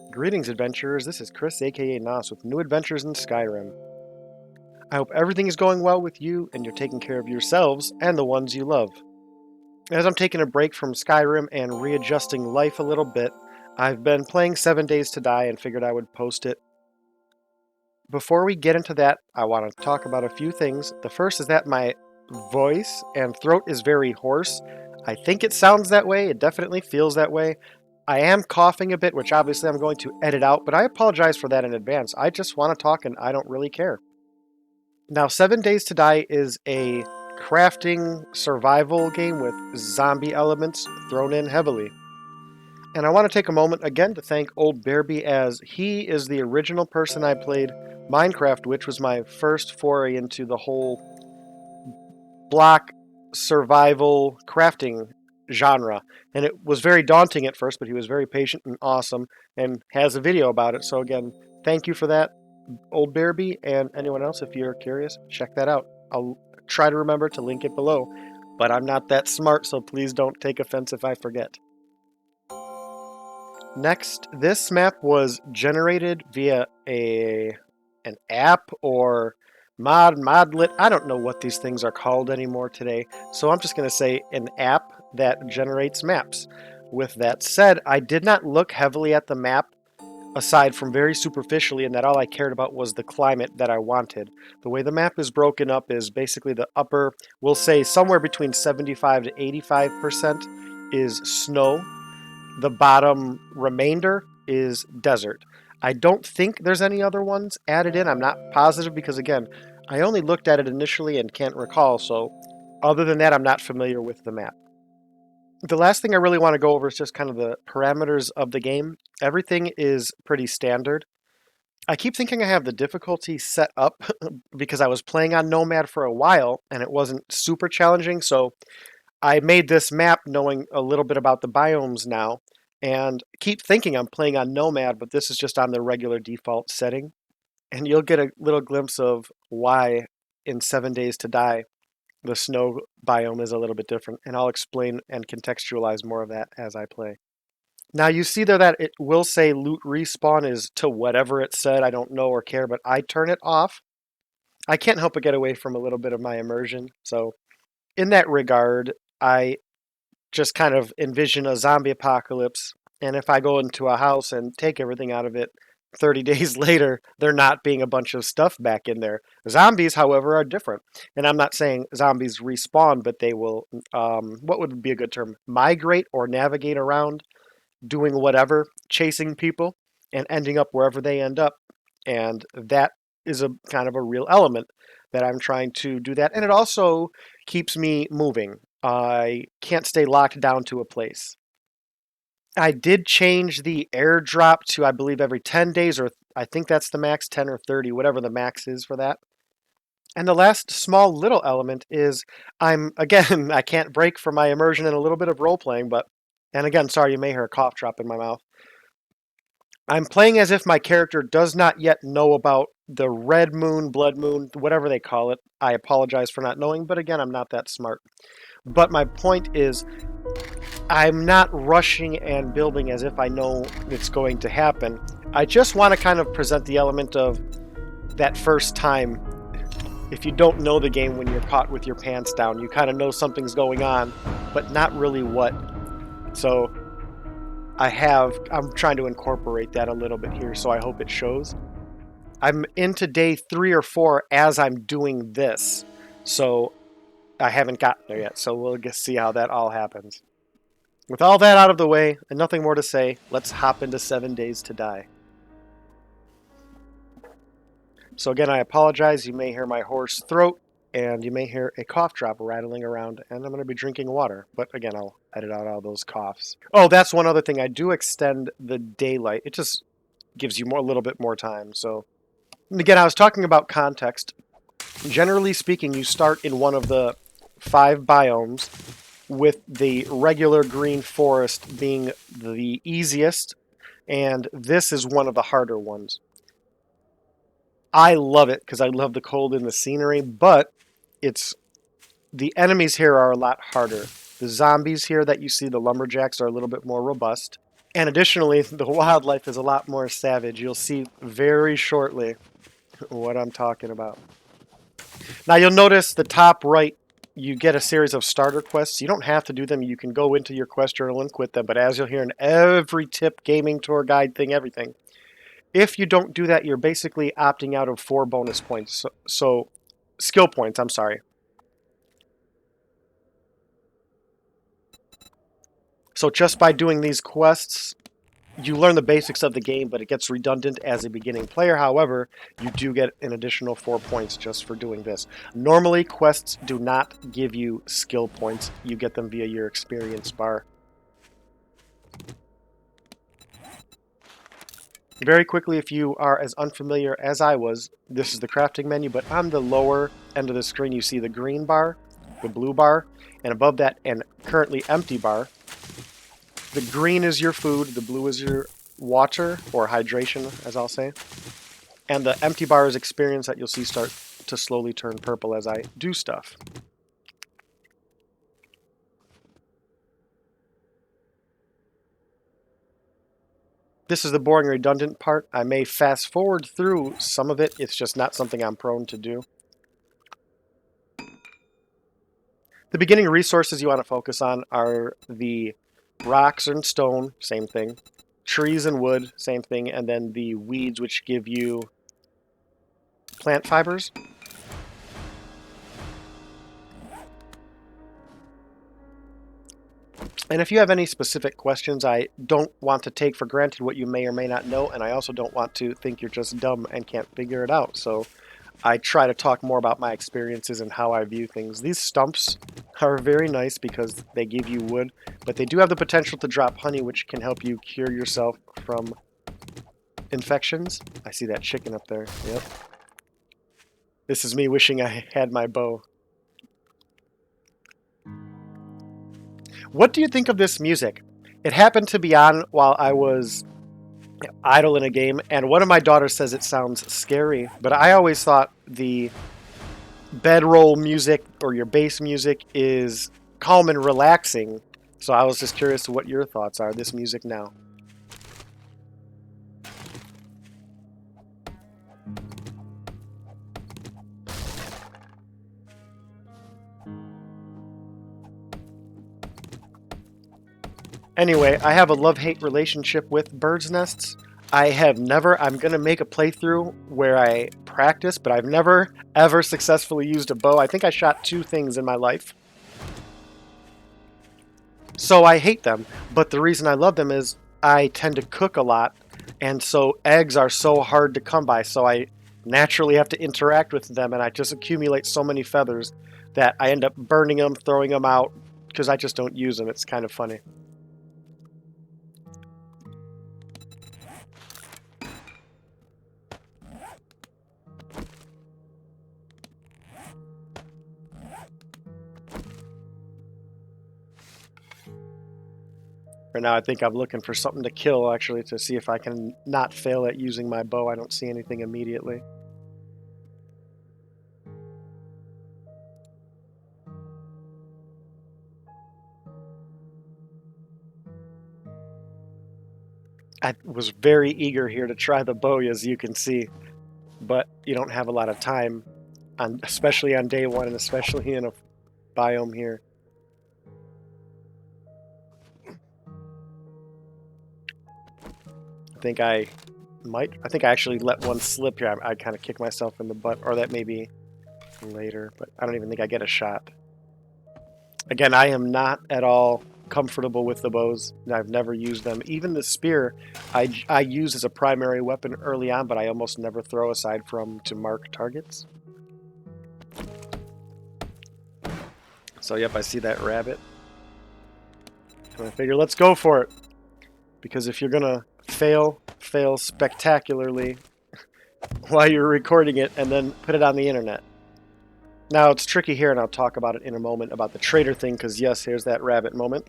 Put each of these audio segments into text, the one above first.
Greetings, adventurers. This is Chris, aka NAS, with new adventures in Skyrim. I hope everything is going well with you and you're taking care of yourselves and the ones you love. As I'm taking a break from Skyrim and readjusting life a little bit, I've been playing 7 Days to Die and figured I would post it. Before we get into that, I want to talk about a few things. The first is that my voice and throat is very hoarse. I think it sounds that way, it definitely feels that way. I am coughing a bit, which obviously I'm going to edit out, but I apologize for that in advance. I just want to talk and I don't really care. Now, 7 Days to Die is a crafting survival game with zombie elements thrown in heavily. And I want to take a moment again to thank Old Bearby, as he is the original person I played Minecraft, which was my first foray into the whole block survival crafting genre. And it was very daunting at first, but he was very patient and awesome and has a video about it. So again, thank you for that, Old Bearby, and anyone else, if you're curious, check that out. I'll try to remember to link it below, but I'm not that smart, so please don't take offense if I forget. Next, this map was generated via an app or modlet. I don't know what these things are called anymore today, so I'm just going to say an app that generates maps. With that said, I did not look heavily at the map aside from very superficially, in that all I cared about was the climate that I wanted. The way the map is broken up is basically the upper, we'll say somewhere between 75 to 85% is snow. The bottom remainder is desert. I don't think there's any other ones added in. I'm not positive because, again, I only looked at it initially and can't recall, so other than that, I'm not familiar with the map. The last thing I really want to go over is just kind of the parameters of the game. Everything is pretty standard. I keep thinking I have the difficulty set up because I was playing on Nomad for a while and it wasn't super challenging, so I made this map knowing a little bit about the biomes now, and keep thinking I'm playing on Nomad, but this is just on the regular default setting. And you'll get a little glimpse of why in 7 Days to Die the snow biome is a little bit different, and I'll explain and contextualize more of that as I play. Now you see there that it will say loot respawn is to whatever it said. I don't know or care, but I turn it off. I can't help but get away from a little bit of my immersion, so in that regard, I just kind of envision a zombie apocalypse, and if I go into a house and take everything out of it, 30 days later, there not being a bunch of stuff back in there. Zombies, however, are different. And I'm not saying zombies respawn, but they will, what would be a good term? Migrate or navigate around, doing whatever, chasing people, and ending up wherever they end up. And that is a kind of a real element that I'm trying to do that. And it also keeps me moving. I can't stay locked down to a place. I did change the airdrop to, I believe, every 10 days, or I think that's the max, 10 or 30, whatever the max is for that. And the last small little element is again, I can't break from my immersion in a little bit of role playing, but, and again, sorry, you may hear a cough drop in my mouth. I'm playing as if my character does not yet know about the red moon, blood moon, whatever they call it. I apologize for not knowing, but again, I'm not that smart. But my point is, I'm not rushing and building as if I know it's going to happen. I just want to kind of present the element of that first time. If you don't know the game when you're caught with your pants down, you kind of know something's going on, but not really what. So I'm trying to incorporate that a little bit here, so I hope it shows. I'm into day 3 or 4 as I'm doing this, so I haven't gotten there yet, so we'll just see how that all happens. With all that out of the way, and nothing more to say, let's hop into 7 Days to Die. So again, I apologize, you may hear my hoarse throat, and you may hear a cough drop rattling around, and I'm going to be drinking water, but again, I'll edit out all those coughs. Oh, that's one other thing, I do extend the daylight. It just gives you a little bit more time, so... And again, I was talking about context. Generally speaking, you start in one of the 5 biomes, with the regular green forest being the easiest, and this is one of the harder ones. I love it because I love the cold and the scenery, but the enemies here are a lot harder. The zombies here that you see, the lumberjacks, are a little bit more robust. And additionally, the wildlife is a lot more savage. You'll see very shortly what I'm talking about. Now you'll notice the top right, you get a series of starter quests. You don't have to do them. You can go into your quest journal and quit them. But as you'll hear in every tip, gaming, tour guide thing, everything, if you don't do that, you're basically opting out of 4 bonus points. So skill points, I'm sorry. So just by doing these quests, you learn the basics of the game, but it gets redundant as a beginning player. However, you do get an additional 4 points just for doing this. Normally, quests do not give you skill points. You get them via your experience bar. Very quickly, if you are as unfamiliar as I was, this is the crafting menu, but on the lower end of the screen, you see the green bar, the blue bar, and above that, an currently empty bar. The green is your food, the blue is your water, or hydration, as I'll say. And the empty bar is experience that you'll see start to slowly turn purple as I do stuff. This is the boring, redundant part. I may fast forward through some of it. It's just not something I'm prone to do. The beginning resources you want to focus on are the rocks and stone, same thing. Trees and wood, same thing. And then the weeds, which give you plant fibers. And if you have any specific questions, I don't want to take for granted what you may or may not know, and I also don't want to think you're just dumb and can't figure it out. So I try to talk more about my experiences and how I view things. These stumps are very nice because they give you wood, but they do have the potential to drop honey, which can help you cure yourself from infections. I see that chicken up there. Yep. This is me wishing I had my bow. What do you think of this music? It happened to be on while I was idle in a game, and one of my daughters says it sounds scary, but I always thought the bedroll music or your bass music is calm and relaxing. So I was just curious to what your thoughts are, this music now. Anyway, I have a love-hate relationship with bird's nests. I'm going to make a playthrough where I practice, but I've never, ever successfully used a bow. I think I shot 2 things in my life. So I hate them, but the reason I love them is I tend to cook a lot, and so eggs are so hard to come by, so I naturally have to interact with them, and I just accumulate so many feathers that I end up burning them, throwing them out, because I just don't use them. It's kind of funny. Right now, I think I'm looking for something to kill, actually, to see if I can not fail at using my bow. I don't see anything immediately. I was very eager here to try the bow, as you can see, but you don't have a lot of time, especially on day 1 and especially in a biome here. I think I actually let one slip here. I kind of kicked myself in the butt, or that may be later, but I don't even think I get a shot. Again, I am not at all comfortable with the bows. I've never used them. Even the spear, I use as a primary weapon early on, but I almost never throw aside from to mark targets. So yep, I see that rabbit. And I figure let's go for it. Because if you're gonna fail spectacularly while you're recording it and then put it on the internet. Now it's tricky here, and I'll talk about it in a moment about the traitor thing, because yes, here's that rabbit moment.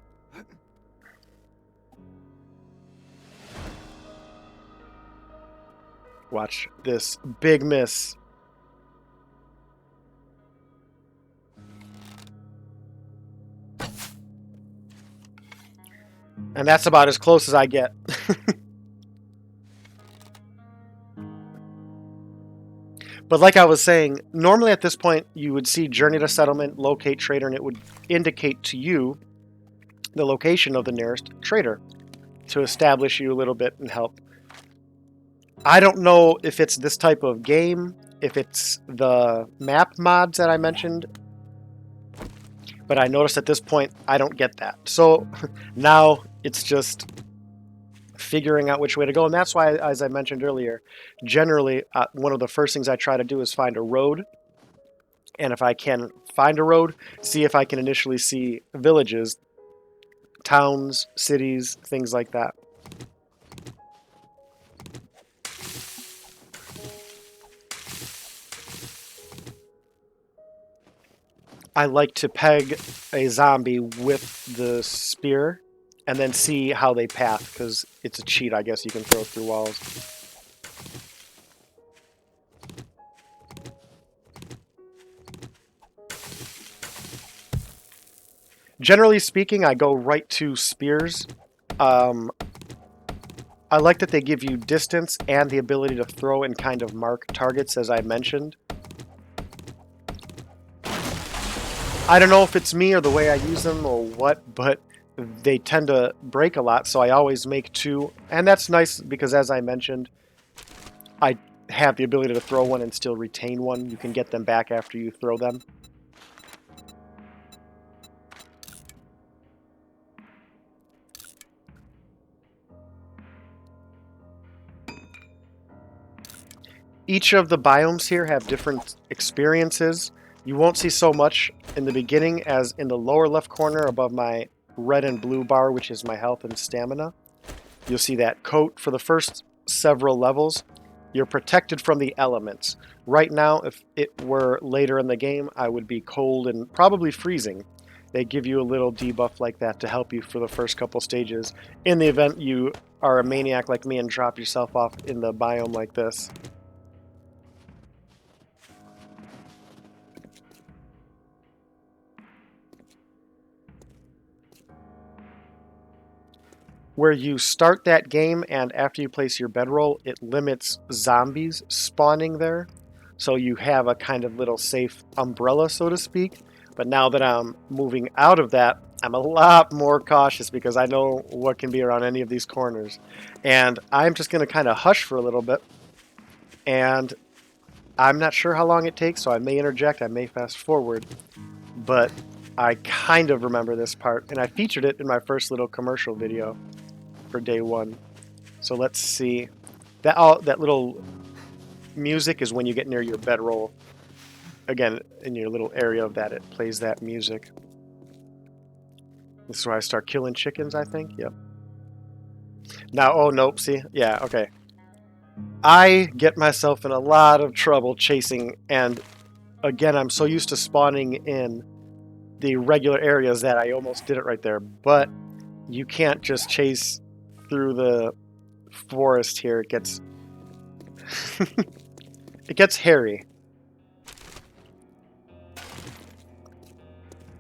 Watch this big miss. And that's about as close as I get. But like I was saying, normally at this point, you would see Journey to Settlement, Locate Trader, and it would indicate to you the location of the nearest trader to establish you a little bit and help. I don't know if it's this type of game, if it's the map mods that I mentioned, but I noticed at this point I don't get that. So now it's just figuring out which way to go, and that's why, as I mentioned earlier, generally one of the first things I try to do is find a road, and if I can find a road, see if I can initially see villages, towns, cities, things like that. I like to peg a zombie with the spear and then see how they path, because it's a cheat, I guess you can throw through walls. Generally speaking, I go right to spears. I like that they give you distance and the ability to throw and kind of mark targets, as I mentioned. I don't know if it's me or the way I use them or what, but they tend to break a lot, so I always make two. And that's nice because, as I mentioned, I have the ability to throw one and still retain one. You can get them back after you throw them. Each of the biomes here have different experiences. You won't see so much in the beginning as in the lower left corner above my red and blue bar, which is my health and stamina. You'll see that coat for the first several levels. You're protected from the elements. Right now, if it were later in the game, I would be cold and probably freezing. They give you a little debuff like that to help you for the first couple stages in the event you are a maniac like me and drop yourself off in the biome like this. Where you start that game and after you place your bedroll, it limits zombies spawning there. So you have a kind of little safe umbrella, so to speak. But now that I'm moving out of that, I'm a lot more cautious because I know what can be around any of these corners. And I'm just going to kind of hush for a little bit. And I'm not sure how long it takes, so I may interject, I may fast forward. But I kind of remember this part, and I featured it in my first little commercial video for day one. So let's see. That little music is when you get near your bedroll. Again, in your little area of that, it plays that music. This is where I start killing chickens, I think. Yep. Now, oh, nope, see? Yeah, okay. I get myself in a lot of trouble chasing, and again, I'm so used to spawning in the regular areas that I almost did it right there, but you can't just chase through the forest here. It gets it gets hairy.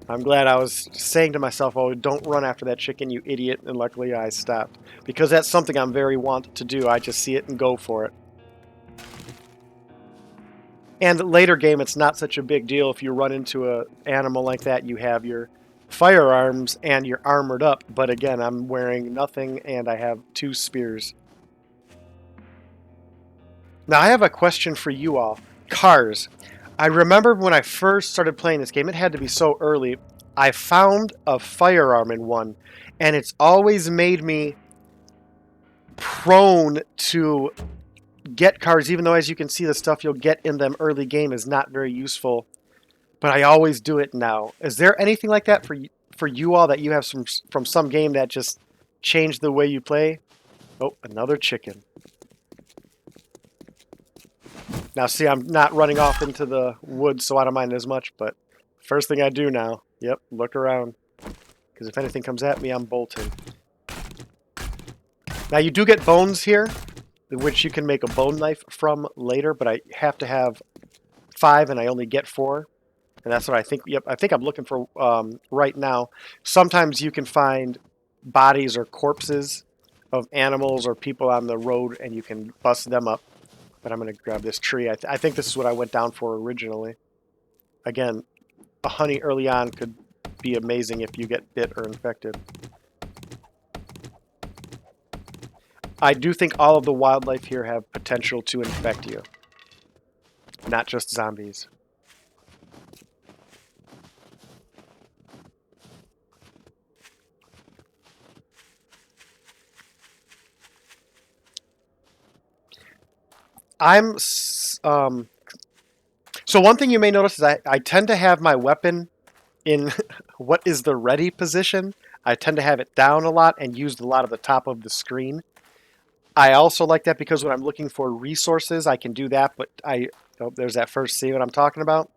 I'm glad I was saying to myself, oh, don't run after that chicken, you idiot, and luckily I stopped. Because that's something I'm very wont to do. I just see it and go for it. And later game, it's not such a big deal if you run into an animal like that. You have your firearms and you're armored up. But again, I'm wearing nothing and I have 2 spears. Now I have a question for you all. Cars. I remember when I first started playing this game, it had to be so early, I found a firearm in one, and it's always made me prone to get cars, even though, as you can see, the stuff you'll get in them early game is not very useful, but I always do it now. Is there anything like that for you all that you have from some game that just changed the way you play? Oh, another chicken. Now, see, I'm not running off into the woods, so I don't mind as much, but first thing I do now, yep, look around. Because if anything comes at me, I'm bolting. Now, you do get bones here, which you can make a bone knife from later, but I have to have 5, and I only get 4. And that's what I think, yep, I think I'm looking for right now. Sometimes you can find bodies or corpses of animals or people on the road, and you can bust them up. But I'm going to grab this tree. I think this is what I went down for originally. Again, a honey early on could be amazing if you get bit or infected. I do think all of the wildlife here have potential to infect you. Not just zombies. So one thing you may notice is I tend to have my weapon in what is the ready position. I tend to have it down a lot and use a lot of the top of the screen. I also like that because when I'm looking for resources, I can do that, but there's that first scene that I'm talking about.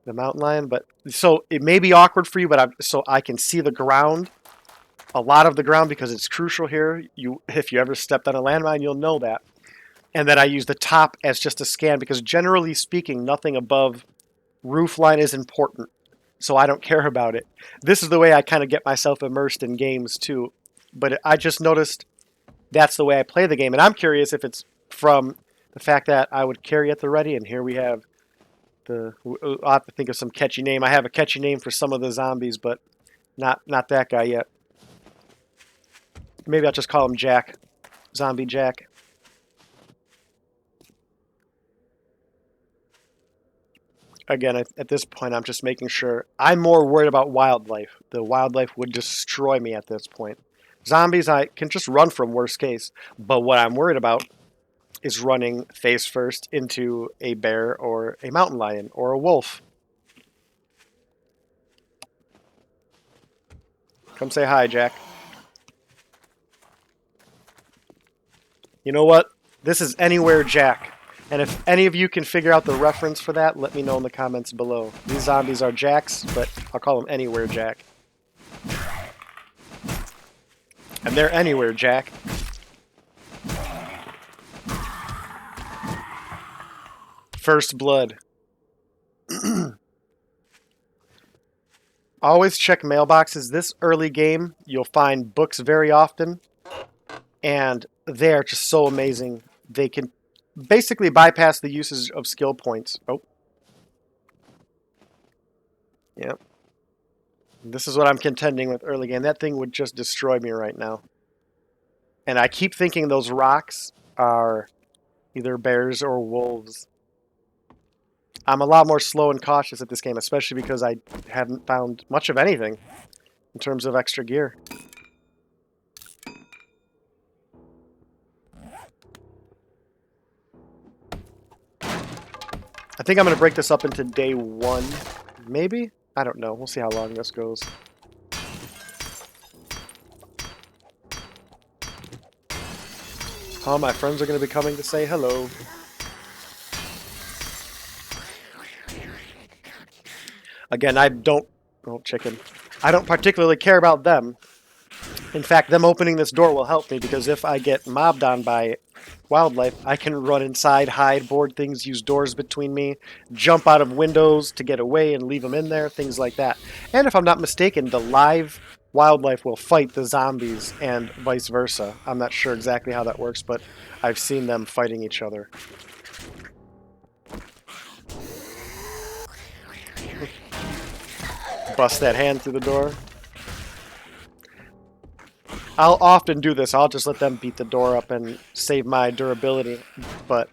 The mountain lion, but so it may be awkward for you, but so I can see the ground, a lot of the ground, because it's crucial here. If you ever stepped on a landmine, you'll know that. And then I use the top as just a scan because generally speaking, nothing above roof line is important. So I don't care about it. This is the way I kind of get myself immersed in games too. But I just noticed that's the way I play the game. And I'm curious if it's from the fact that I would carry at the ready. And here we have I'll have to think of some catchy name. I have a catchy name for some of the zombies, but not that guy yet. Maybe I'll just call him Jack. Zombie Jack. Again, at this point, I'm just making sure. I'm more worried about wildlife. The wildlife would destroy me at this point. Zombies, I can just run from worst case. But what I'm worried about is running face first into a bear or a mountain lion or a wolf. Come say hi, Jack. You know what? This is Anywhere Jack. And if any of you can figure out the reference for that, let me know in the comments below. These zombies are Jacks, but I'll call them Anywhere Jack. And they're Anywhere Jack. First blood. Always check mailboxes. This early game, you'll find books very often. And they're just so amazing. They can basically bypass the usage of skill points. Oh. Yep. This is what I'm contending with early game. That thing would just destroy me right now. And I keep thinking those rocks are either bears or wolves. I'm a lot more slow and cautious at this game, especially because I haven't found much of anything in terms of extra gear. I think I'm going to break this up into day 1, maybe? I don't know. We'll see how long this goes. All my friends are going to be coming to say hello. Again, I don't particularly care about them. In fact, them opening this door will help me because if I get mobbed on by wildlife, I can run inside, hide, board things, use doors between me, jump out of windows to get away and leave them in there, things like that. And if I'm not mistaken, the live wildlife will fight the zombies and vice versa. I'm not sure exactly how that works, but I've seen them fighting each other. Bust that hand through the door. I'll often do this. I'll just let them beat the door up and save my durability. But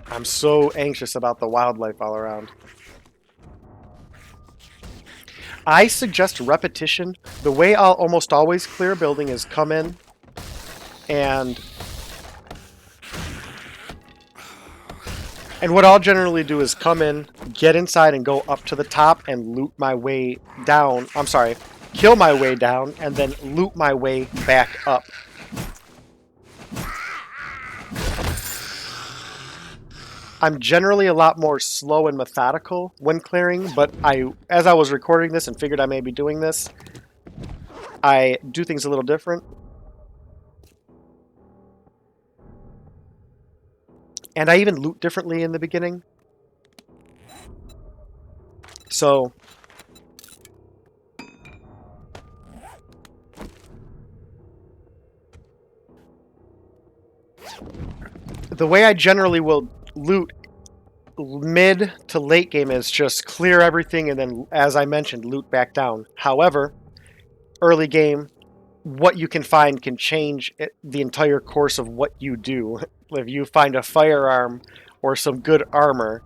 I'm so anxious about the wildlife all around. I suggest repetition. The way I'll almost always clear a building is come in and what I'll generally do is come in, get inside, and go up to the top and loot my way down. I'm sorry, kill my way down, and then loot my way back up. I'm generally a lot more slow and methodical when clearing, but as I was recording this and figured I may be doing this, I do things a little different. And I even loot differently in the beginning. So The way I generally will loot mid to late game is just clear everything and then, as I mentioned, loot back down. However, early game, what you can find can change the entire course of what you do. If you find a firearm or some good armor,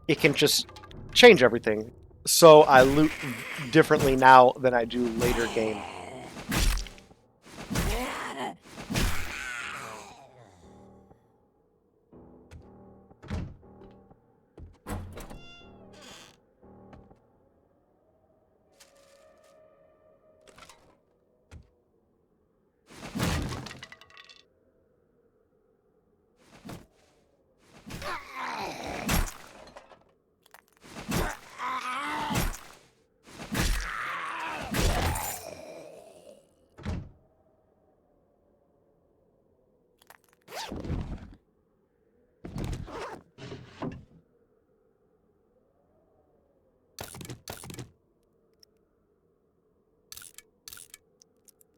it can just change everything. So I loot differently now than I do later game.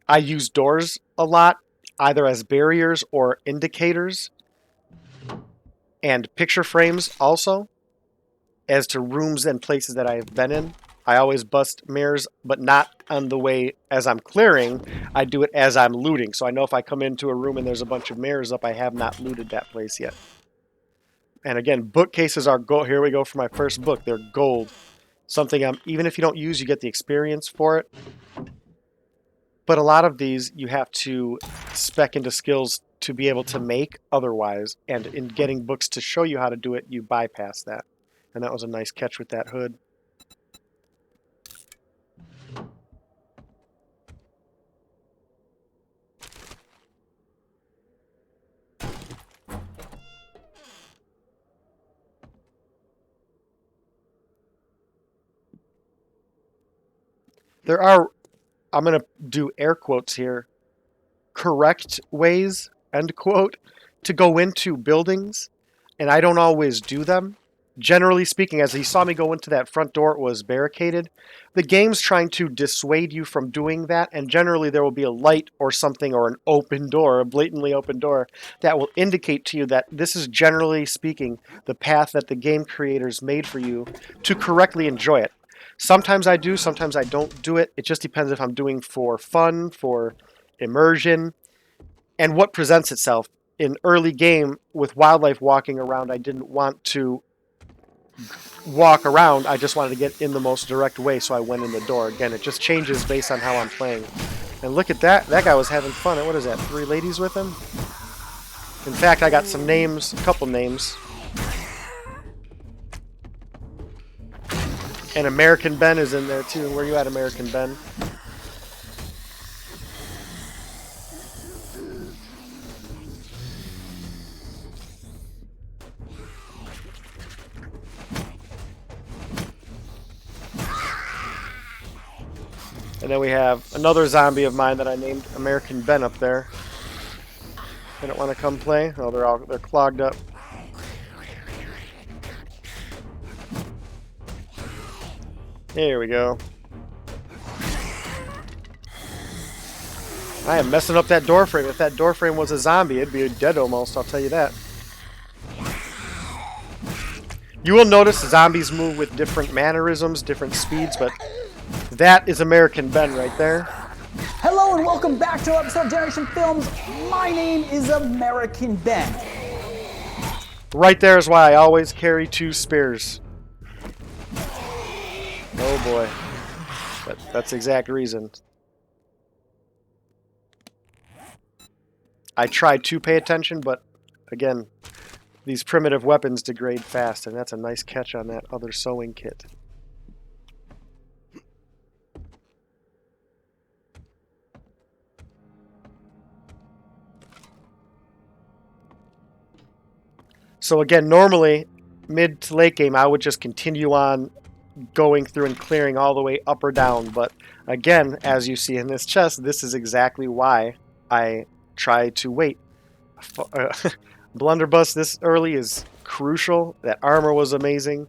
I use doors a lot, either as barriers or indicators, and picture frames also, as to rooms and places that I've been in. I always bust mirrors, but not on the way as I'm clearing. I do it as I'm looting. So I know if I come into a room and there's a bunch of mirrors up, I have not looted that place yet. And again, bookcases are gold. Here we go for my first book. They're gold. Something even if you don't use, you get the experience for it. But a lot of these you have to spec into skills to be able to make otherwise. And in getting books to show you how to do it, you bypass that. And that was a nice catch with that hood. There are, I'm going to do air quotes here, correct ways, end quote, to go into buildings, and I don't always do them. Generally speaking, as he saw me go into that front door, it was barricaded. The game's trying to dissuade you from doing that, and generally there will be a light or something or an open door, a blatantly open door, that will indicate to you that this is, generally speaking, the path that the game creators made for you to correctly enjoy it. Sometimes I do, sometimes I don't do it. It just depends if I'm doing for fun, for immersion, and what presents itself. In early game, with wildlife walking around, I didn't want to walk around. I just wanted to get in the most direct way, so I went in the door. Again, it just changes based on how I'm playing. And look at that. That guy was having fun. What is that, 3 ladies with him? In fact, I got some names, a couple names. And American Ben is in there too. Where you at, American Ben? And then we have another zombie of mine that I named American Ben up there. They don't want to come play. Oh, they're clogged up. Here we go. I am messing up that door frame. If that door frame was a zombie, it'd be dead almost, I'll tell you that. You will notice zombies move with different mannerisms, different speeds, but that is American Ben right there. Hello and welcome back to episode of Generation Films. My name is American Ben. Right there is why I always carry 2 spares. Oh boy. That's the exact reason. I try to pay attention, but again, these primitive weapons degrade fast, and that's a nice catch on that other sewing kit. So again, normally, mid to late game, I would just continue on going through and clearing all the way up or down. But again, as you see in this chest, this is exactly why I try to wait. Blunderbuss this early is crucial. That armor was amazing.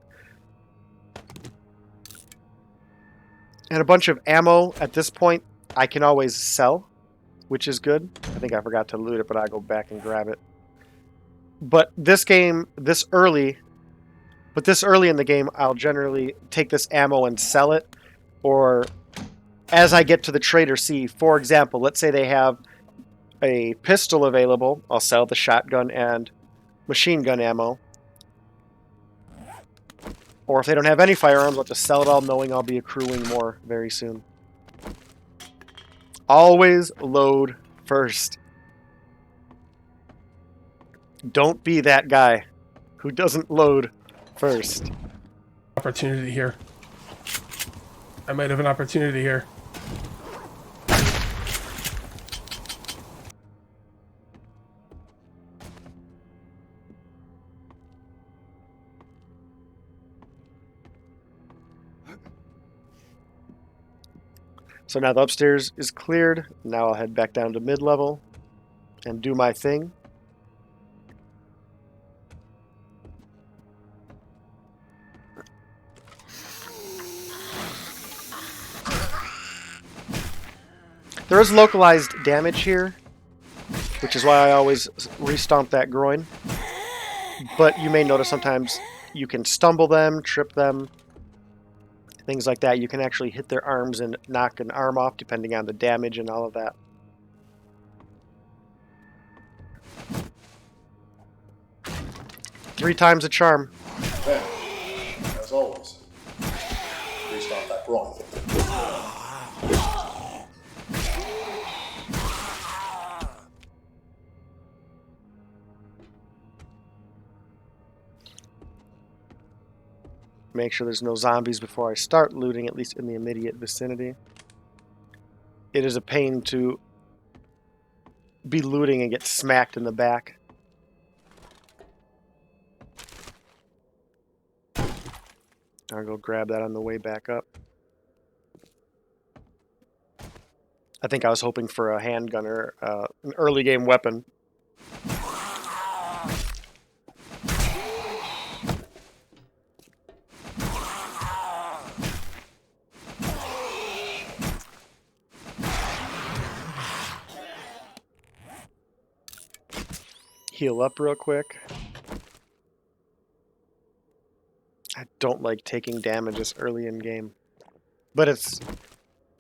And a bunch of ammo at this point I can always sell, which is good. I think I forgot to loot it, but I'll go back and grab it. But this game, this early in the game, I'll generally take this ammo and sell it, or as I get to the trader C, for example, let's say they have a pistol available, I'll sell the shotgun and machine gun ammo. Or if they don't have any firearms, I'll just sell it all knowing I'll be accruing more very soon. Always load first. Don't be that guy who doesn't load first. Opportunity here. I might have an opportunity here. So now the upstairs is cleared. Now I'll head back down to mid-level and do my thing. There is localized damage here, which is why I always restomp that groin. But you may notice sometimes you can stumble them, trip them, things like that. You can actually hit their arms and knock an arm off depending on the damage and all of that. Three times a charm. Then, as always, restart that groin. Make sure there's no zombies before I start looting, at least in the immediate vicinity. It is a pain to be looting and get smacked in the back. I'll go grab that on the way back up. I think I was hoping for a handgun or an early game weapon. Heal up real quick. I don't like taking damage this early in game. But it's,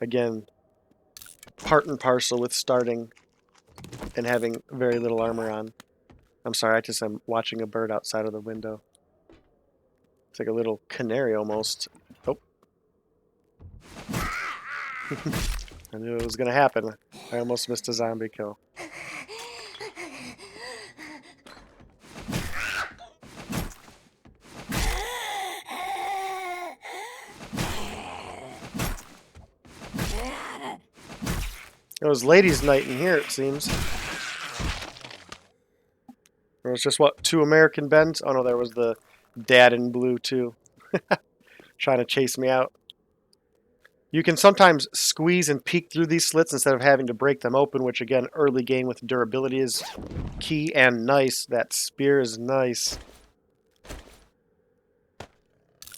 again, part and parcel with starting and having very little armor on. I'm sorry, I'm watching a bird outside of the window. It's like a little canary almost. Oh. I knew it was going to happen. I almost missed a zombie kill. It was ladies' night in here, it seems. There was just, what, 2 American Bens? Oh no, there was the dad in blue, too. Trying to chase me out. You can sometimes squeeze and peek through these slits instead of having to break them open, which again, early game with durability is key and nice. That spear is nice.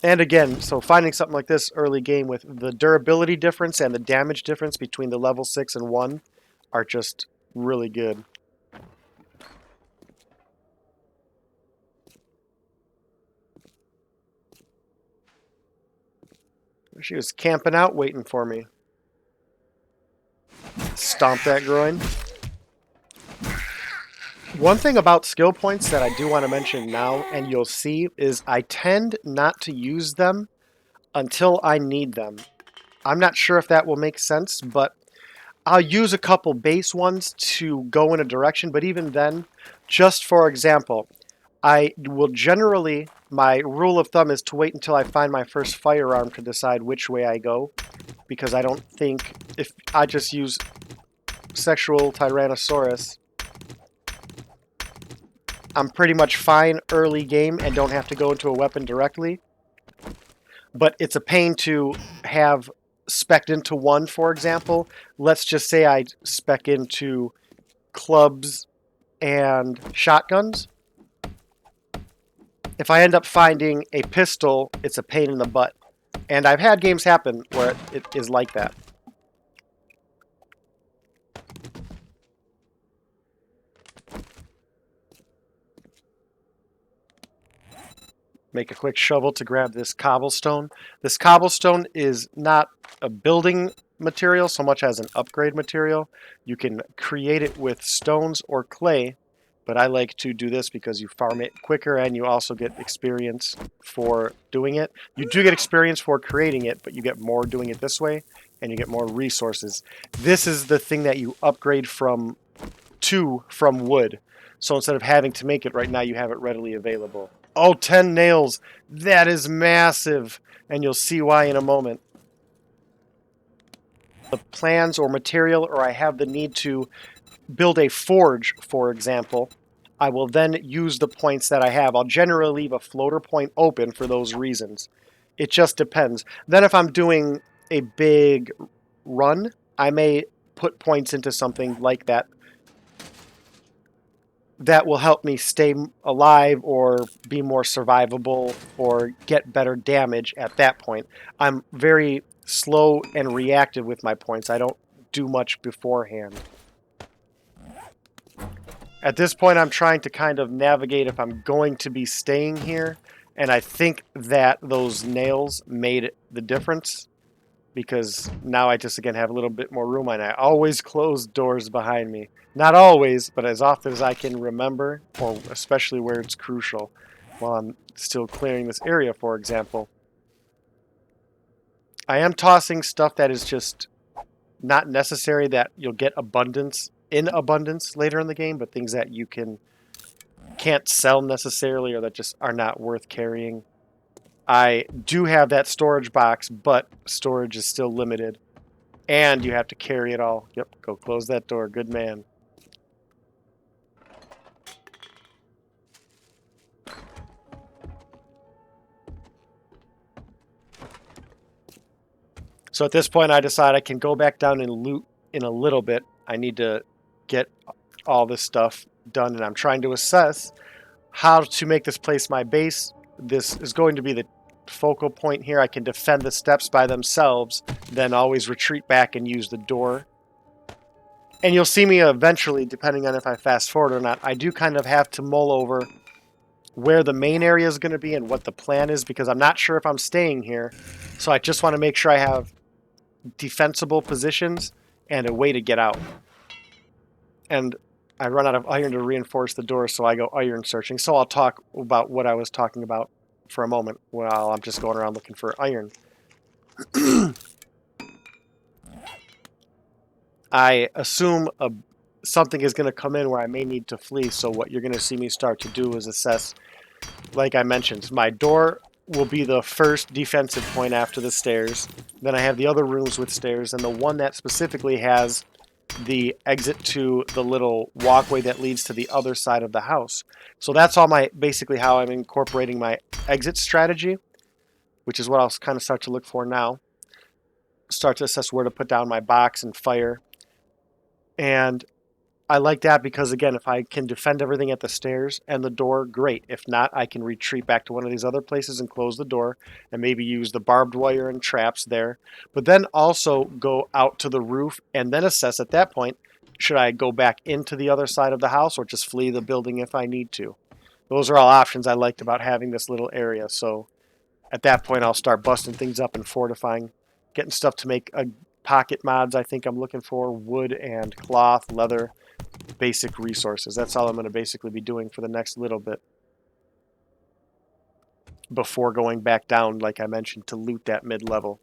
And again, so finding something like this early game with the durability difference and the damage difference between the level 6 and 1 are just really good. She was camping out waiting for me. Stomp that groin. One thing about skill points that I do want to mention now, and you'll see, is I tend not to use them until I need them. I'm not sure if that will make sense, but I'll use a couple base ones to go in a direction, but even then, just for example, I will generally, my rule of thumb is to wait until I find my first firearm to decide which way I go, because I don't think, if I just use Sexual Tyrannosaurus, I'm pretty much fine early game and don't have to go into a weapon directly. But it's a pain to have spec'd into one, for example. Let's just say I spec into clubs and shotguns. If I end up finding a pistol, it's a pain in the butt. And I've had games happen where it is like that. make a quick shovel to grab this cobblestone. This cobblestone is not a building material so much as an upgrade material. You can create it with stones or clay, but I like to do this because you farm it quicker and you also get experience for doing it. You do get experience for creating it, but you get more doing it this way, and you get more resources. This is the thing that you upgrade from wood. So instead of having to make it right now, you have it readily available. Oh, 10 nails. That is massive. And you'll see why in a moment. The plans or material, or I have the need to build a forge, for example, I will then use the points that I have. I'll generally leave a floater point open for those reasons. It just depends. Then if I'm doing a big run, I may put points into something like that that will help me stay alive or be more survivable or get better damage at that point. I'm very slow and reactive with my points. I don't do much beforehand. At this point, I'm trying to kind of navigate if I'm going to be staying here, and I think that those nails made the difference because now I just, again, have a little bit more room, and I always close doors behind me. Not always, but as often as I can remember, or especially where it's crucial, while I'm still clearing this area, for example. I am tossing stuff that is just not necessary that you'll get in abundance later in the game, but things that you can't sell necessarily or that just are not worth carrying. I do have that storage box, but storage is still limited. And you have to carry it all. Yep, go close that door. Good man. So at this point, I decide I can go back down and loot in a little bit. I need to get all this stuff done, and I'm trying to assess how to make this place my base. This is going to be the focal point here. I can defend the steps by themselves, then always retreat back and use the door. And you'll see me eventually, depending on if I fast forward or not, I do kind of have to mull over where the main area is going to be and what the plan is, because I'm not sure if I'm staying here. So I just want to make sure I have defensible positions and a way to get out. And I run out of iron to reinforce the door, so I go iron searching. So I'll talk about what I was talking about for a moment while I'm just going around looking for iron. I assume something is going to come in where I may need to flee, so what you're going to see me start to do is assess, like I mentioned, my door will be the first defensive point after the stairs. Then I have the other rooms with stairs, and the one that specifically has the exit to the little walkway that leads to the other side of the house. So that's all basically how I'm incorporating my exit strategy, which is what I'll kind of start to look for now. Start to assess where to put down my box and fire. And I like that because, again, if I can defend everything at the stairs and the door, great. If not, I can retreat back to one of these other places and close the door and maybe use the barbed wire and traps there. But then also go out to the roof and then assess at that point, should I go back into the other side of the house or just flee the building if I need to? Those are all options I liked about having this little area. So at that point, I'll start busting things up and fortifying, getting stuff to make pocket mods I think I'm looking for, wood and cloth, leather, basic resources. That's all I'm going to basically be doing for the next little bit before going back down, like I mentioned, to loot that mid-level.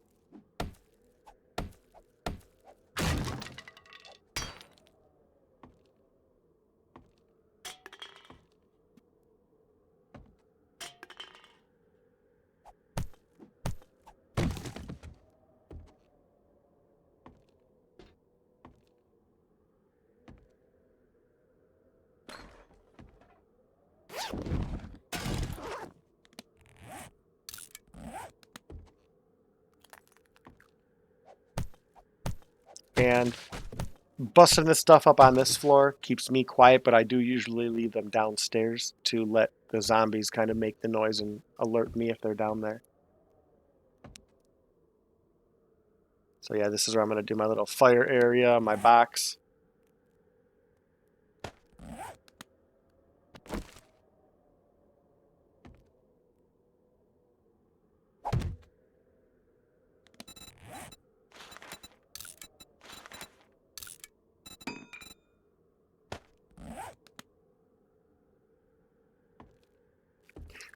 And busting this stuff up on this floor keeps me quiet, but I do usually leave them downstairs to let the zombies kind of make the noise and alert me if they're down there. So yeah, this is where I'm going to do my little fire area, my box.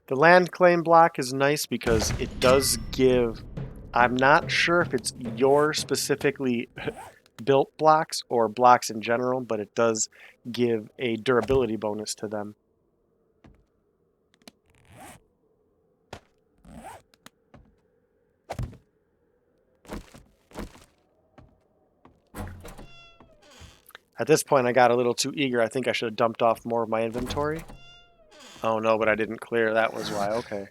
The land claim block is nice because it does give... I'm not sure if it's your specifically built blocks or blocks in general, but it does give a durability bonus to them. At this point, I got a little too eager. I think I should have dumped off more of my inventory. Oh no, but I didn't clear. That was why. Okay.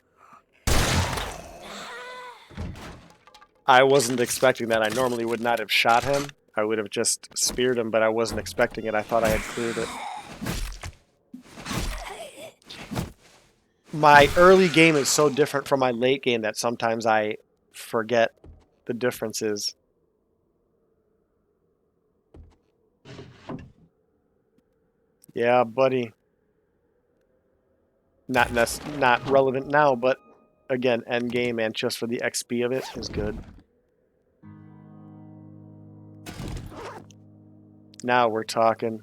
I wasn't expecting that. I normally would not have shot him. I would have just speared him, but I wasn't expecting it. I thought I had cleared it. My early game is so different from my late game that sometimes I forget the differences. Yeah, buddy. Not relevant now, but again, end game and just for the XP of it is good. Now we're talking.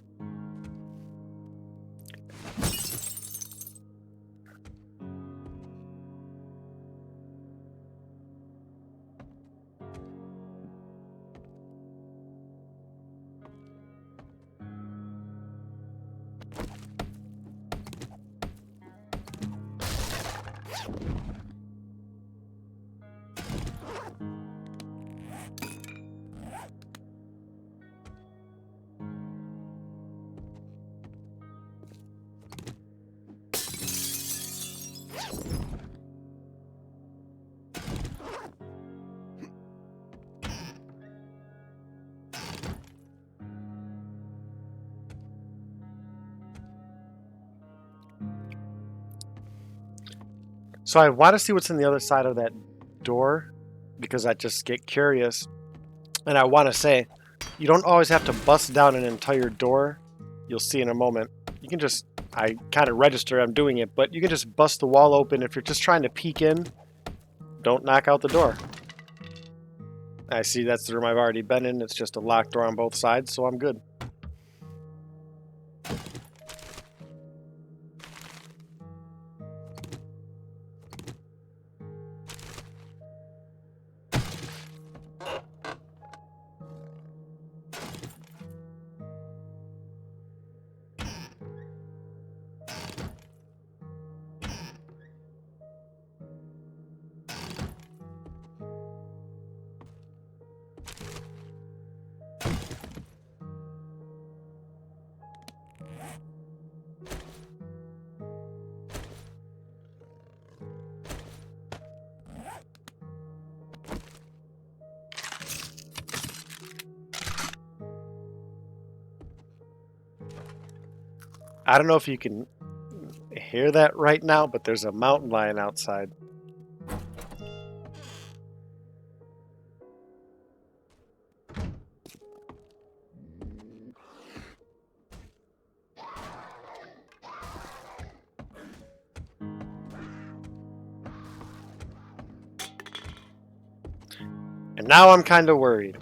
So I want to see what's in the other side of that door because I just get curious. And I want to say, you don't always have to bust down an entire door. You'll see in a moment. You can just, I kind of register I'm doing it, but you can just bust the wall open. If you're just trying to peek in, don't knock out the door. I see that's the room I've already been in. It's just a locked door on both sides, so I'm good. I don't know if you can hear that right now, but there's a mountain lion outside. And now I'm kind of worried.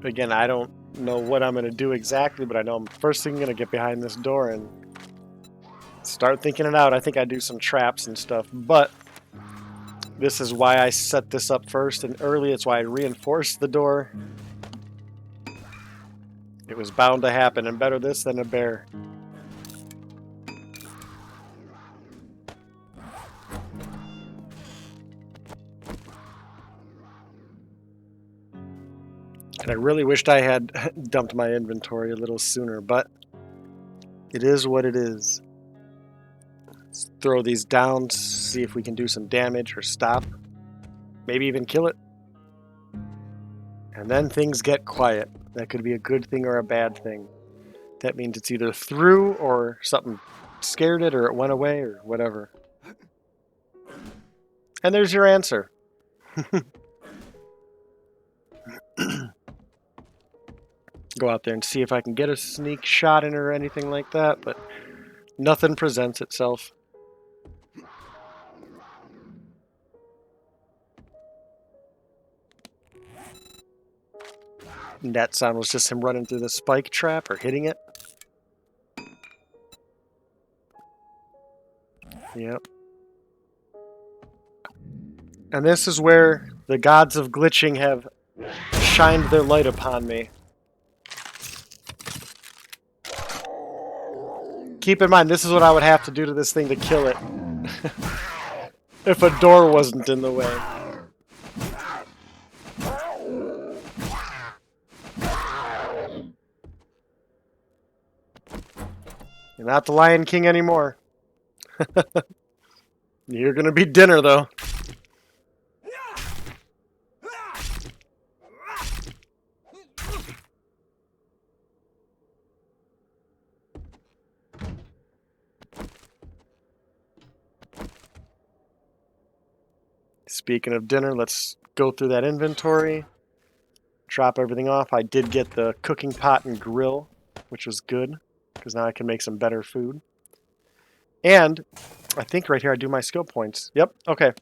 Again, I don't know what I'm going to do exactly, but I know I'm first thing going to get behind this door and start thinking it out. I think I do some traps and stuff, but this is why I set this up first and early. It's why I reinforced the door. It was bound to happen, and better this than a bear. And I really wished I had dumped my inventory a little sooner, but it is what it is. Let's throw these down, see if we can do some damage or stop. Maybe even kill it. And then things get quiet. That could be a good thing or a bad thing. That means it's either through or something scared it or it went away or whatever. And there's your answer. Go out there and see if I can get a sneak shot in or anything like that, but nothing presents itself. And that sound was just him running through the spike trap or hitting it. Yep. And this is where the gods of glitching have shined their light upon me. Keep in mind, this is what I would have to do to this thing to kill it. If a door wasn't in the way. You're not the Lion King anymore. You're gonna be dinner, though. Speaking of dinner, let's go through that inventory. Drop everything off. I did get the cooking pot and grill, which was good, because now I can make some better food. And I think right here I do my skill points. Yep, okay.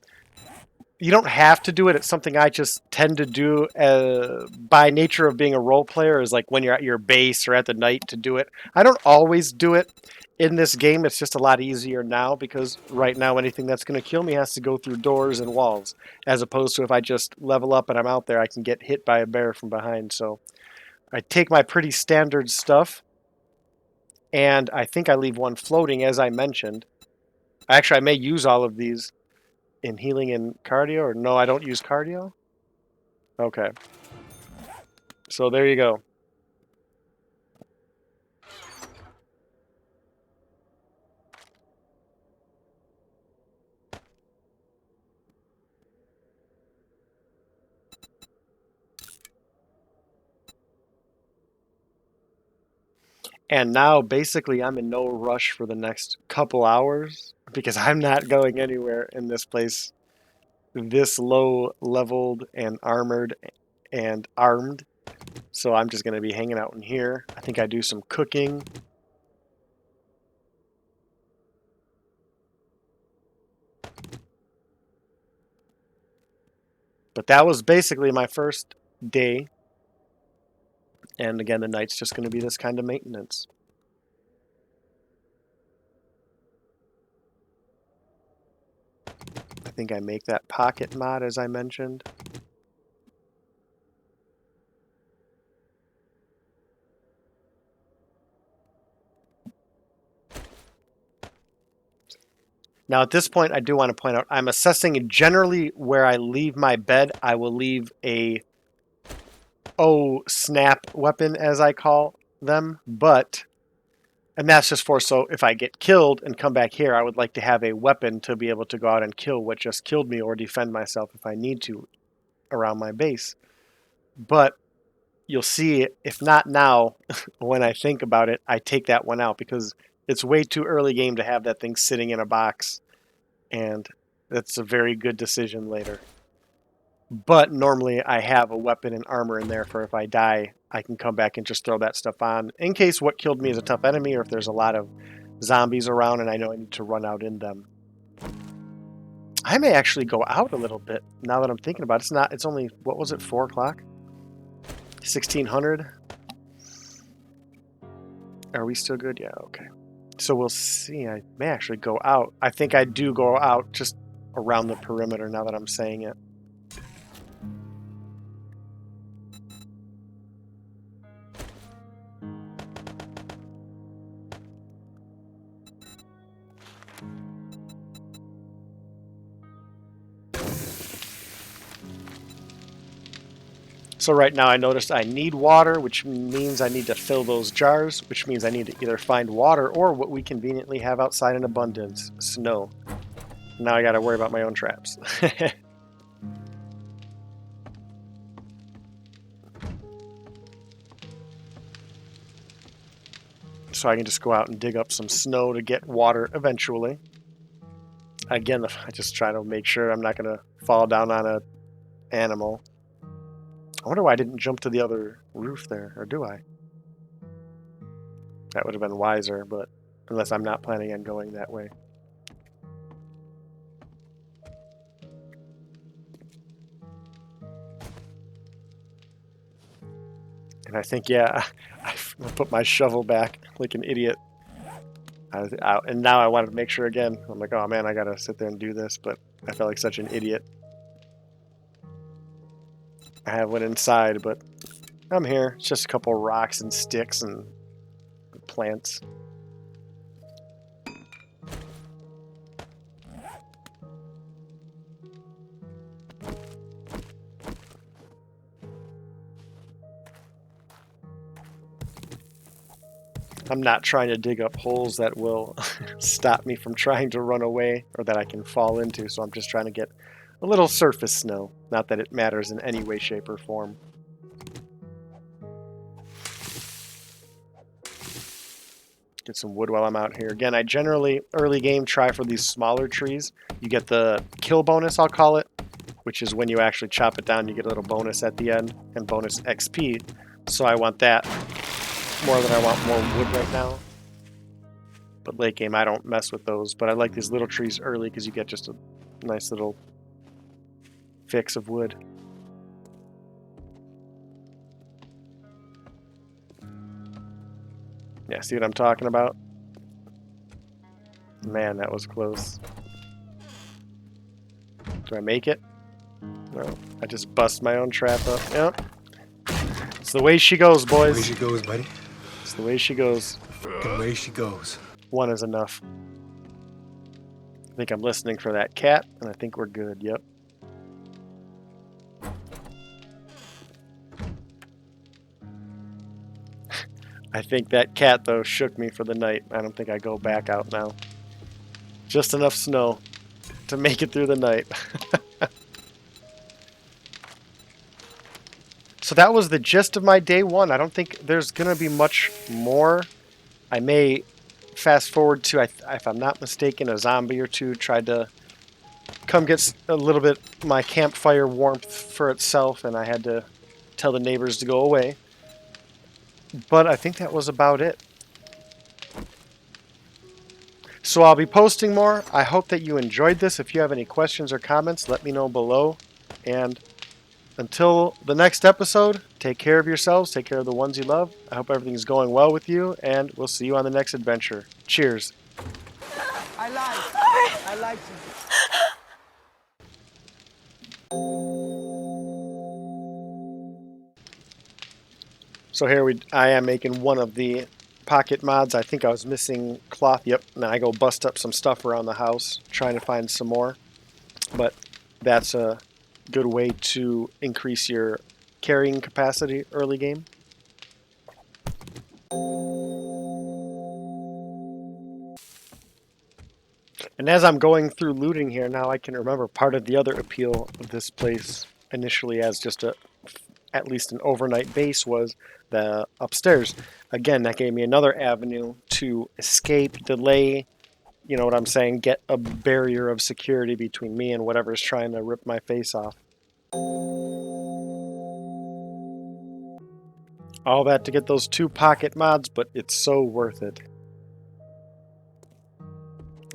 You don't have to do it. It's something I just tend to do by nature of being a role player, is like when you're at your base or at the night to do it. I don't always do it in this game. It's just a lot easier now because right now anything that's going to kill me has to go through doors and walls, as opposed to if I just level up and I'm out there, I can get hit by a bear from behind. So I take my pretty standard stuff, and I think I leave one floating, as I mentioned. Actually, I may use all of these in healing and cardio, or no, I don't use cardio? Okay. So there you go. And now, basically, I'm in no rush for the next couple hours because I'm not going anywhere in this place this low leveled and armored and armed. So I'm just going to be hanging out in here. I think I do some cooking. But that was basically my first day. And again, the night's just going to be this kind of maintenance. I think I make that pocket mod, as I mentioned. Now, at this point, I do want to point out, I'm assessing generally where I leave my bed. I will leave a, snap weapon, as I call them. And that's just for, so if I get killed and come back here, I would like to have a weapon to be able to go out and kill what just killed me or defend myself if I need to around my base. But you'll see, if not now, when I think about it, I take that one out because it's way too early game to have that thing sitting in a box. And that's a very good decision later. But normally I have a weapon and armor in there for if I die, I can come back and just throw that stuff on in case what killed me is a tough enemy or if there's a lot of zombies around and I know I need to run out in them. I may actually go out a little bit now that I'm thinking about it. It's only, what was it, 4 o'clock? 1600? Are we still good? Yeah, okay. So we'll see. I may actually go out. I think I do go out just around the perimeter now that I'm saying it. So right now I noticed I need water, which means I need to fill those jars, which means I need to either find water or what we conveniently have outside in abundance, snow. Now I gotta worry about my own traps. So I can just go out and dig up some snow to get water eventually. Again, I just try to make sure I'm not gonna fall down on an animal. I wonder why I didn't jump to the other roof there, or do I? That would have been wiser, but unless I'm not planning on going that way. And I think, yeah, I put my shovel back like an idiot. And now I wanted to make sure again. I'm like, oh man, I gotta sit there and do this, but I felt like such an idiot. I have went inside, but I'm here. It's just a couple rocks and sticks and plants. I'm not trying to dig up holes that will stop me from trying to run away or that I can fall into, so I'm just trying to get a little surface snow. Not that it matters in any way, shape, or form. Get some wood while I'm out here. Again, I generally, early game, try for these smaller trees. You get the kill bonus, I'll call it, which is when you actually chop it down, you get a little bonus at the end, and bonus XP. So I want that more than I want more wood right now. But late game, I don't mess with those. But I like these little trees early because you get just a nice little fix of wood. Yeah, see what I'm talking about? Man, that was close. Do I make it? No, I just bust my own trap up. Yep. It's the way she goes, boys. The way she goes, buddy. It's the way she goes. The way she goes. One is enough. I think I'm listening for that cat, and I think we're good. Yep. I think that cat, though, shook me for the night. I don't think I go back out now. Just enough snow to make it through the night. So that was the gist of my day one. I don't think there's going to be much more. I may fast forward to, if I'm not mistaken, a zombie or two tried to come get a little bit my campfire warmth for itself, and I had to tell the neighbors to go away. But I think that was about it. So I'll be posting more. I hope that you enjoyed this. If you have any questions or comments, let me know below. And until the next episode, take care of yourselves, take care of the ones you love. I hope everything's going well with you, and we'll see you on the next adventure. Cheers. I like you. So here I am making one of the pocket mods. I think I was missing cloth. Yep. Now I go bust up some stuff around the house, trying to find some more. But that's a good way to increase your carrying capacity early game. And as I'm going through looting here, now I can remember part of the other appeal of this place initially as just at least an overnight base was the upstairs. Again, that gave me another avenue to escape, delay, you know what I'm saying, get a barrier of security between me and whatever's trying to rip my face off. All that to get those 2 pocket mods, but it's so worth it.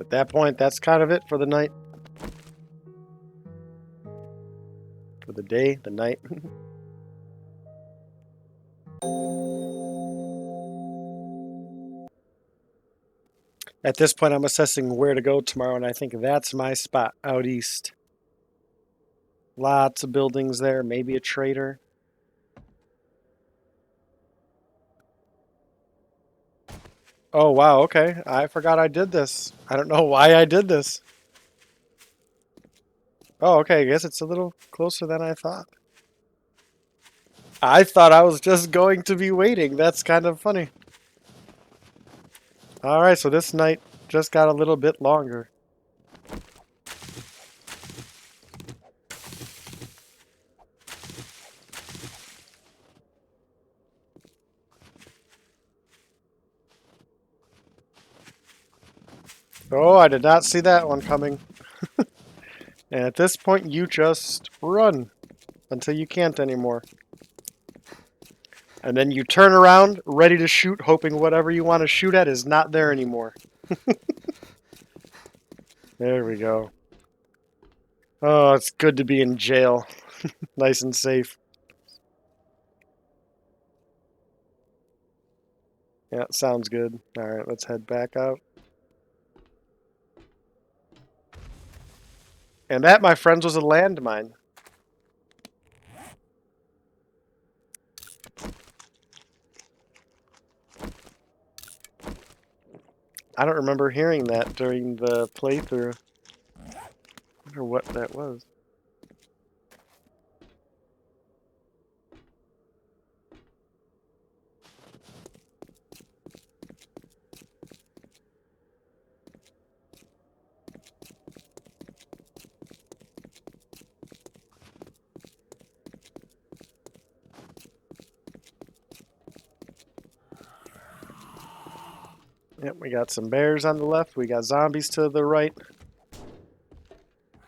At that point, that's kind of it for the night. For the day, the night. At this point, I'm assessing where to go tomorrow, and I think that's my spot, out east. Lots of buildings there, maybe a trader. Oh, wow, okay. I forgot I did this. I don't know why I did this. Oh, okay, I guess it's a little closer than I thought. I thought I was just going to be waiting. That's kind of funny. Alright, so this night just got a little bit longer. Oh, I did not see that one coming. And at this point, you just run until you can't anymore. And then you turn around, ready to shoot, hoping whatever you want to shoot at is not there anymore. There we go. Oh, it's good to be in jail. Nice and safe. Yeah, sounds good. Alright, let's head back out. And that, my friends, was a landmine. I don't remember hearing that during the playthrough. I wonder what that was. Yep, we got some bears on the left. We got zombies to the right.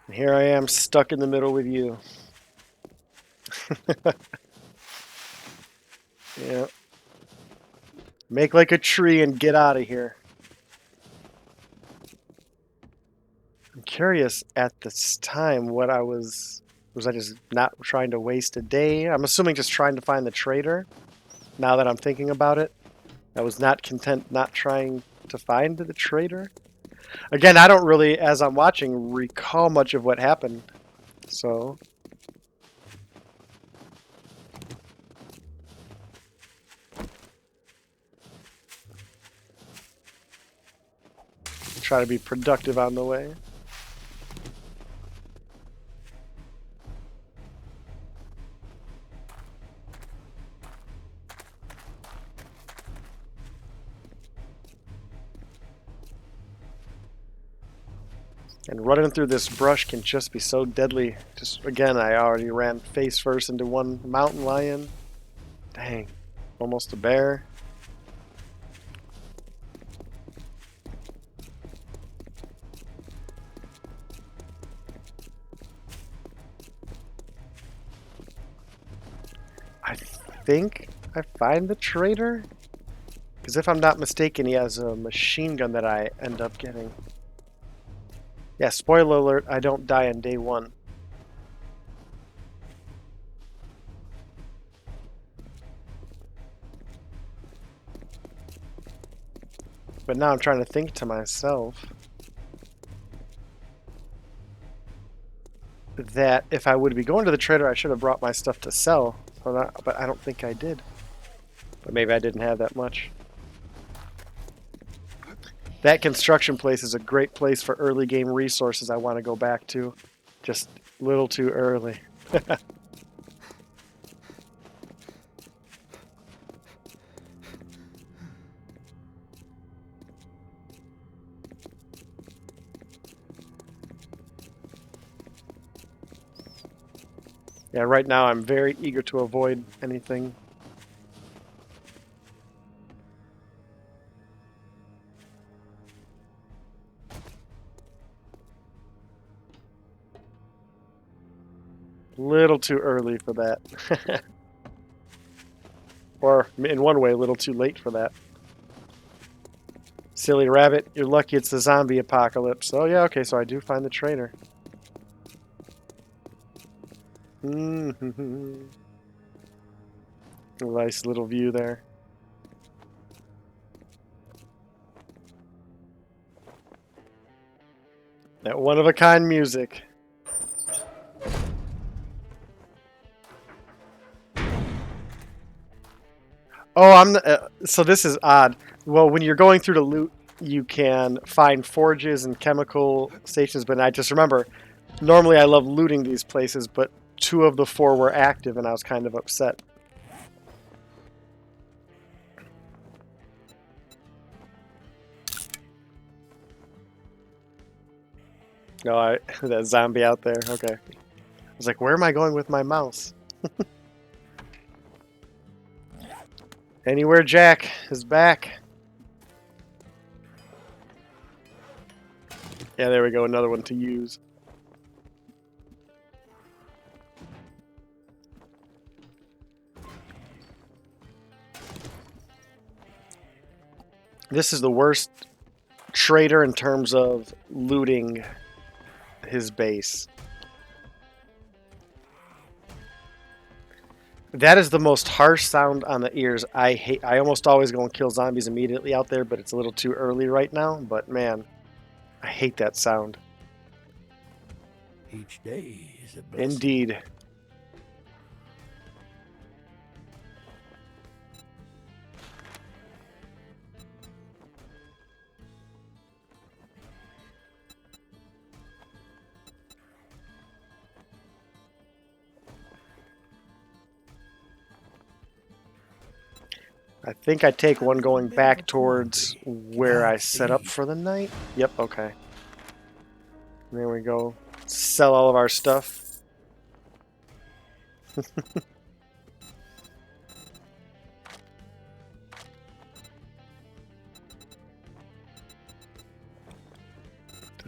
And here I am stuck in the middle with you. Yeah. Make like a tree and get out of here. I'm curious at this time what I was I just not trying to waste a day? I'm assuming just trying to find the trader. Now that I'm thinking about it, I was not content not trying to find the trader. Again, I don't really, as I'm watching, recall much of what happened. So try to be productive on the way. And running through this brush can just be so deadly. Just again, I already ran face first into one mountain lion. Dang, almost a bear. I think I find the trader. Because if I'm not mistaken, he has a machine gun that I end up getting. Yeah, spoiler alert, I don't die on day one. But now I'm trying to think to myself that if I would be going to the trader, I should have brought my stuff to sell. But I don't think I did. But maybe I didn't have that much. That construction place is a great place for early game resources I want to go back to. Just a little too early. Yeah, right now I'm very eager to avoid anything. Little too early for that. Or, in one way, a little too late for that. Silly rabbit, you're lucky it's the zombie apocalypse. Oh yeah, okay, so I do find the trader. Nice little view there. That one-of-a-kind music. Oh, so this is odd. Well, when you're going through to loot, you can find forges and chemical stations, but I just remember, normally I love looting these places, but 2 of the 4 were active, and I was kind of upset. No, that zombie out there. Okay. I was like, where am I going with my mouse? Anywhere Jack is back. Yeah, there we go. Another one to use. This is the worst trader in terms of looting his base. That is the most harsh sound on the ears. I almost always go and kill zombies immediately out there, but it's a little too early right now. But man, I hate that sound. Each day is a blessing. Indeed. I think I take one going back towards where I set up for the night. Yep, okay. There we go. Sell all of our stuff. Does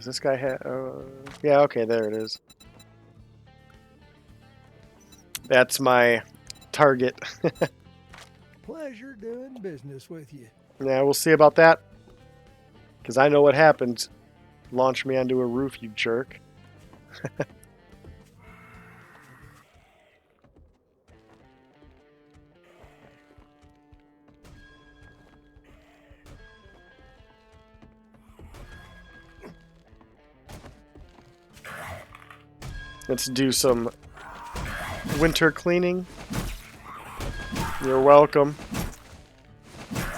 this guy have... yeah, okay, there it is. That's my target. Pleasure doing business with you. Yeah, we'll see about that. Because I know what happens. Launch me onto a roof, you jerk. Let's do some winter cleaning. You're welcome,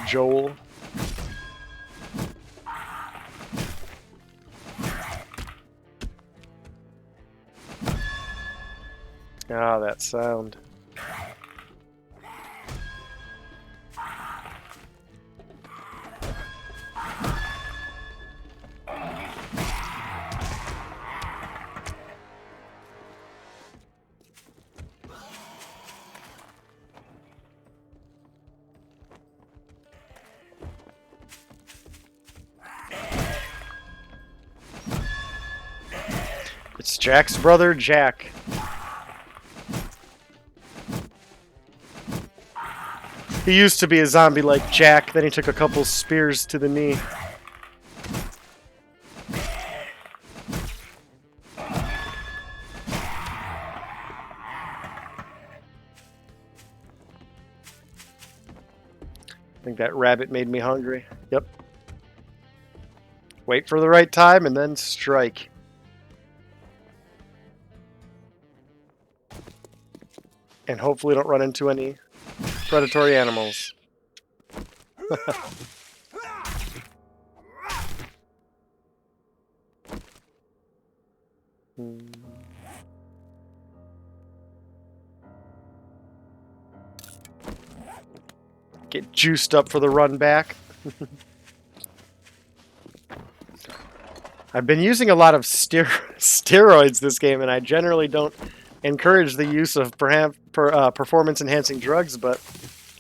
Joel. Ah, that sound. It's Jack's brother, Jack. He used to be a zombie like Jack, then he took a couple spears to the knee. I think that rabbit made me hungry. Yep. Wait for the right time and then strike. And hopefully don't run into any predatory animals. Get juiced up for the run back. I've been using a lot of steroids this game, and I generally don't encourage the use of performance-enhancing drugs, but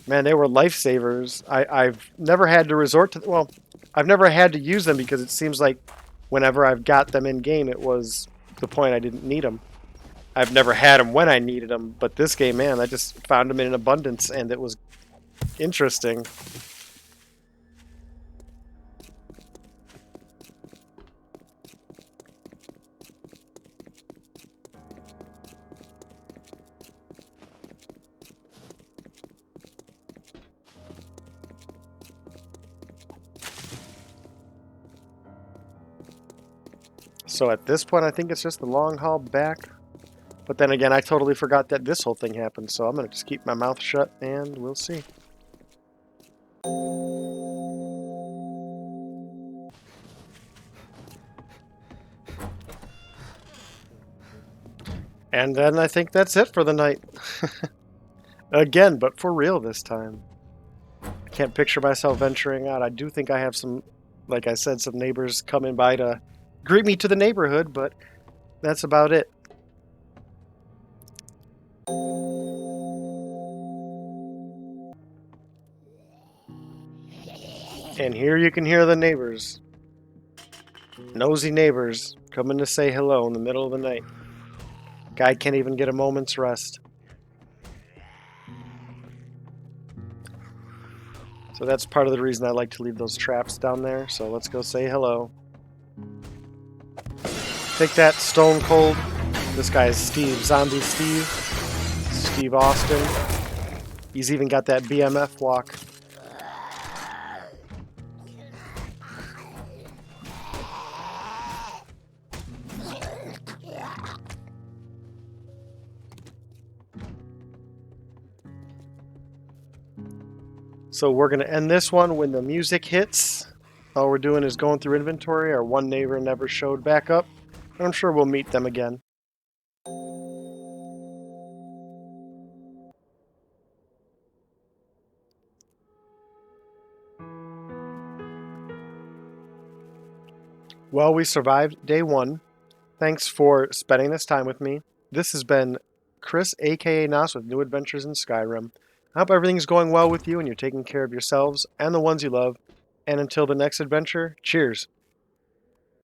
man, they were lifesavers. I've never had to resort to... Well, I've never had to use them because it seems like whenever I've got them in-game, it was the point I didn't need them. I've never had them when I needed them, but this game, man, I just found them in abundance, and it was interesting. So at this point, I think it's just the long haul back. But then again, I totally forgot that this whole thing happened, so I'm going to just keep my mouth shut, and we'll see. And then I think that's it for the night. Again, but for real this time. I can't picture myself venturing out. I do think I have some, like I said, some neighbors coming by to greet me to the neighborhood, but that's about it. And here you can hear the neighbors. Nosy neighbors coming to say hello in the middle of the night. Guy can't even get a moment's rest. So that's part of the reason I like to leave those traps down there. So let's go say hello. Take that, Stone Cold. This guy is Steve. Zombie Steve. Steve Austin. He's even got that BMF walk. So we're going to end this one when the music hits. All we're doing is going through inventory. Our one neighbor never showed back up. And I'm sure we'll meet them again. Well, we survived day 1. Thanks for spending this time with me. This has been Chris, aka NAS, with New Adventures in Skyrim. I hope everything's going well with you and you're taking care of yourselves and the ones you love. And until the next adventure, cheers.